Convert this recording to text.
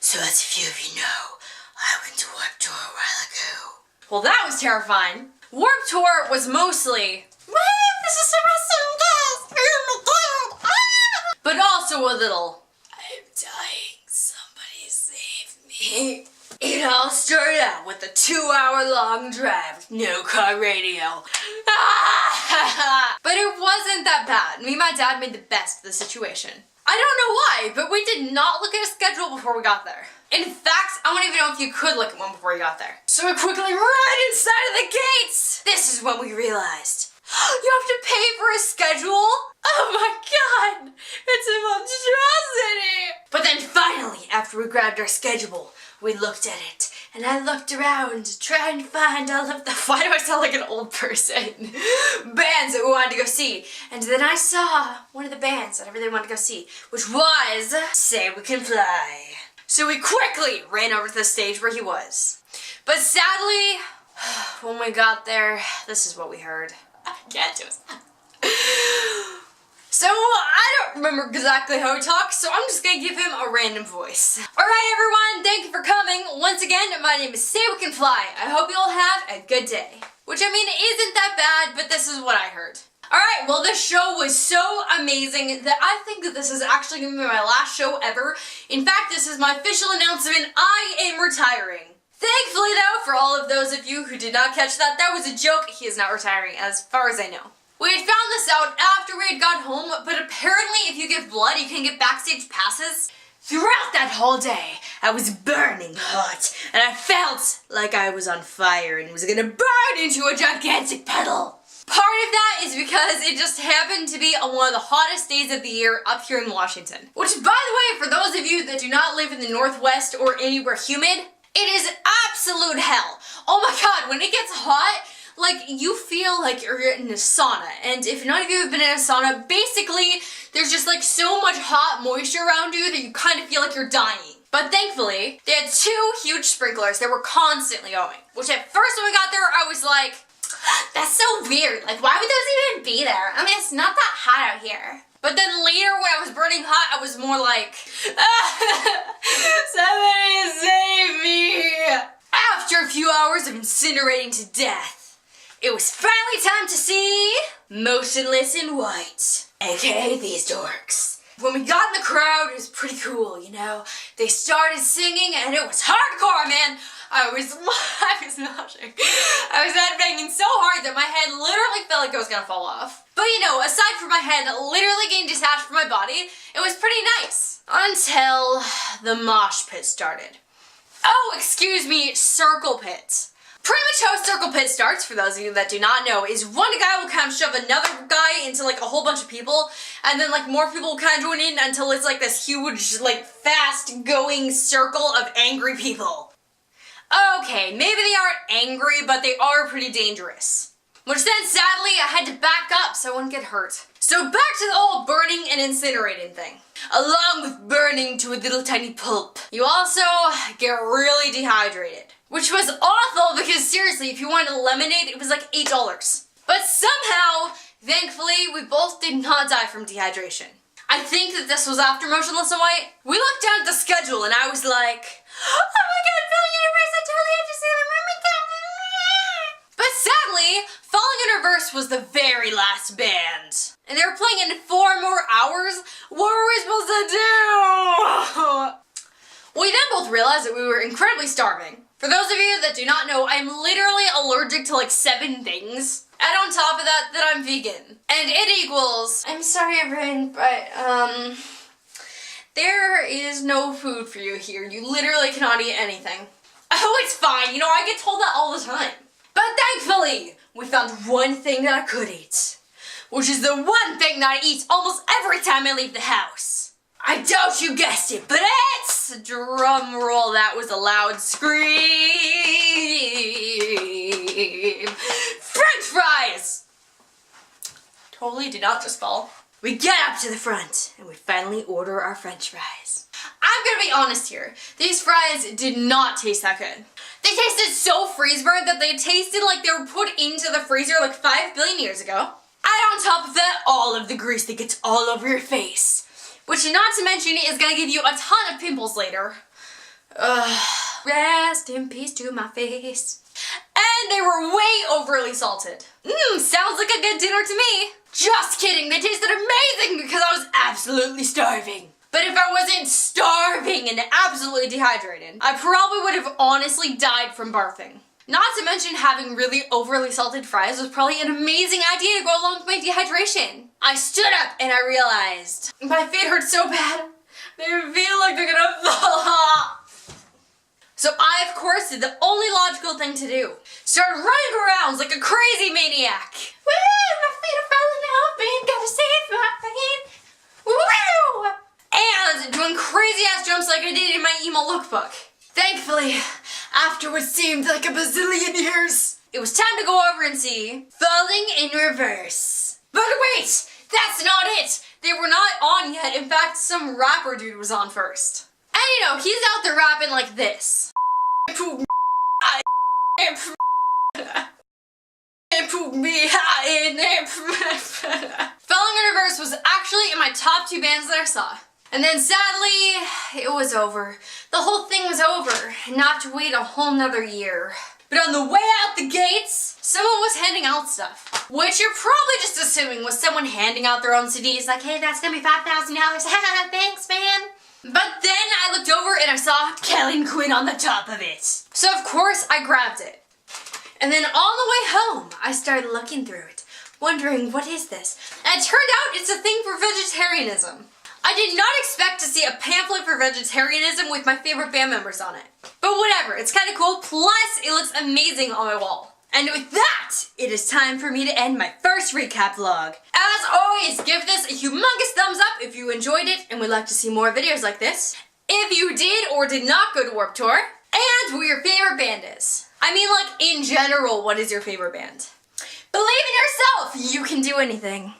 So as a few of you know, I went to Warped Tour a while ago. Well, that was terrifying. Warped Tour was mostly, this is Sebastian Gas! Oh my god! Ah! but also a little, I'm dying. Somebody save me. it all started out with a 2-hour-long drive with no car radio. But it wasn't that bad. Me and my dad made the best of the situation. I don't know why, but we did not look at a schedule before we got there. In fact, I don't even know if you could look at one before you got there. So we quickly ran inside of the gates. This is when we realized, you have to pay for a schedule? Oh my god, it's a monstrosity. But then finally, after we grabbed our schedule, we looked at it, and I looked around trying to find all of the, why do I sound like an old person? Bands that we wanted to go see. And then I saw one of the bands that I really wanted to go see, which was Say We Can Fly. So we quickly ran over to the stage where he was. But sadly, when we got there, this is what we heard. I can't do it. So, I don't remember exactly how he talks, so I'm just gonna give him a random voice. Alright everyone, thank you for coming. Once again, my name is Say We Can Fly. I hope you all have a good day. Which, I mean, isn't that bad, but this is what I heard. Alright, well this show was so amazing that I think that this is actually gonna be my last show ever. In fact, this is my official announcement. I am retiring. Thankfully though, for all of those of you who did not catch that, that was a joke. He is not retiring, as far as I know. We had found this out after we had got home, but apparently if you give blood, you can get backstage passes. Throughout that whole day, I was burning hot, and I felt like I was on fire and was gonna burn into a gigantic puddle. Part of that is because it just happened to be on one of the hottest days of the year up here in Washington. Which, by the way, for those of you that do not live in the Northwest or anywhere humid, it is absolute hell. Oh my god, when it gets hot, like, you feel like you're in a sauna, and if none of you have been in a sauna, basically, there's just like so much hot moisture around you that you kind of feel like you're dying. But thankfully, they had 2 huge sprinklers that were constantly going, which at first when we got there, I was like, that's so weird, like why would those even be there? I mean, it's not that hot out here. But then later when I was burning hot, I was more like, somebody save me! After a few hours of incinerating to death, it was finally time to see Motionless in White, aka these dorks. When we got in the crowd, it was pretty cool, you know? They started singing and it was hardcore, man! I was moshing. I was headbanging so hard that my head literally felt like it was gonna fall off. But you know, aside from my head literally getting detached from my body, it was pretty nice. Until the mosh pit started. Oh, excuse me, circle pit. Pretty much how a circle pit starts, for those of you that do not know, is one guy will kind of shove another guy into like a whole bunch of people, and then like more people will kind of join in until it's like this huge, like fast going circle of angry people. Okay, maybe they aren't angry, but they are pretty dangerous. Which then, sadly, I had to back up so I wouldn't get hurt. So back to the whole burning and incinerating thing. Along with burning to a little tiny pulp, you also get really dehydrated. Which was awful because seriously, if you wanted a lemonade, it was like $8. But somehow, thankfully, we both did not die from dehydration. I think that this was after Motionless in White. We looked down at the schedule and I was like, oh my god, Falling in Reverse, I totally have to see the mermaid thing. But sadly, Falling in Reverse was the very last band. And they were playing in 4 more hours? What were we supposed to do? We then both realized that we were incredibly starving. For those of you that do not know, I'm literally allergic to like 7 things. And on top of that, I'm vegan. And it equals, I'm sorry everyone, but there is no food for you here. You literally cannot eat anything. Oh, it's fine. You know, I get told that all the time. But thankfully, we found one thing that I could eat. Which is the one thing that I eat almost every time I leave the house. I doubt you guessed it, but it's, drum roll, that was a loud scream. French fries! Totally did not just fall. We get up to the front and we finally order our French fries. I'm gonna be honest here. These fries did not taste that good. They tasted so freeze-burnt that they tasted like they were put into the freezer like 5 billion years ago. And on top of that, all of the grease that gets all over your face. Which, not to mention, is gonna give you a ton of pimples later. Rest in peace to my face. And they were way overly salted. Sounds like a good dinner to me. Just kidding, they tasted amazing because I was absolutely starving. But if I wasn't starving and absolutely dehydrated, I probably would have honestly died from barfing. Not to mention having really overly salted fries was probably an amazing idea to go along with my dehydration. I stood up and I realized my feet hurt so bad. They feel like they're gonna fall off. So I, of course, did the only logical thing to do. Started running around like a crazy maniac. Woo! My feet are falling off, man. Gotta save my feet. Woo! And doing crazy ass jumps like I did in my emo lookbook. Thankfully, after what seemed like a bazillion years, it was time to go over and see Falling in Reverse. But wait! That's not it! They were not on yet. In fact, some rapper dude was on first. And you know, he's out there rapping like this. Falling in Reverse was actually in my top 2 bands that I saw. And then sadly, it was over. The whole thing was over. Not to wait a whole nother year. But on the way out the gates, someone was handing out stuff. Which you're probably just assuming was someone handing out their own CDs like, hey, that's gonna be $5,000. Thanks, man. But then I looked over and I saw Kelly and Quinn on the top of it. So of course I grabbed it. And then on the way home, I started looking through it, wondering what is this? And it turned out it's a thing for vegetarianism. I did not expect to see a pamphlet for vegetarianism with my favorite band members on it. But whatever, it's kind of cool, plus it looks amazing on my wall. And with that, it is time for me to end my first recap vlog. As always, give this a humongous thumbs up if you enjoyed it and would like to see more videos like this. If you did or did not go to Warped Tour, and who your favorite band is. I mean, like, in general, what is your favorite band? Believe in yourself, you can do anything.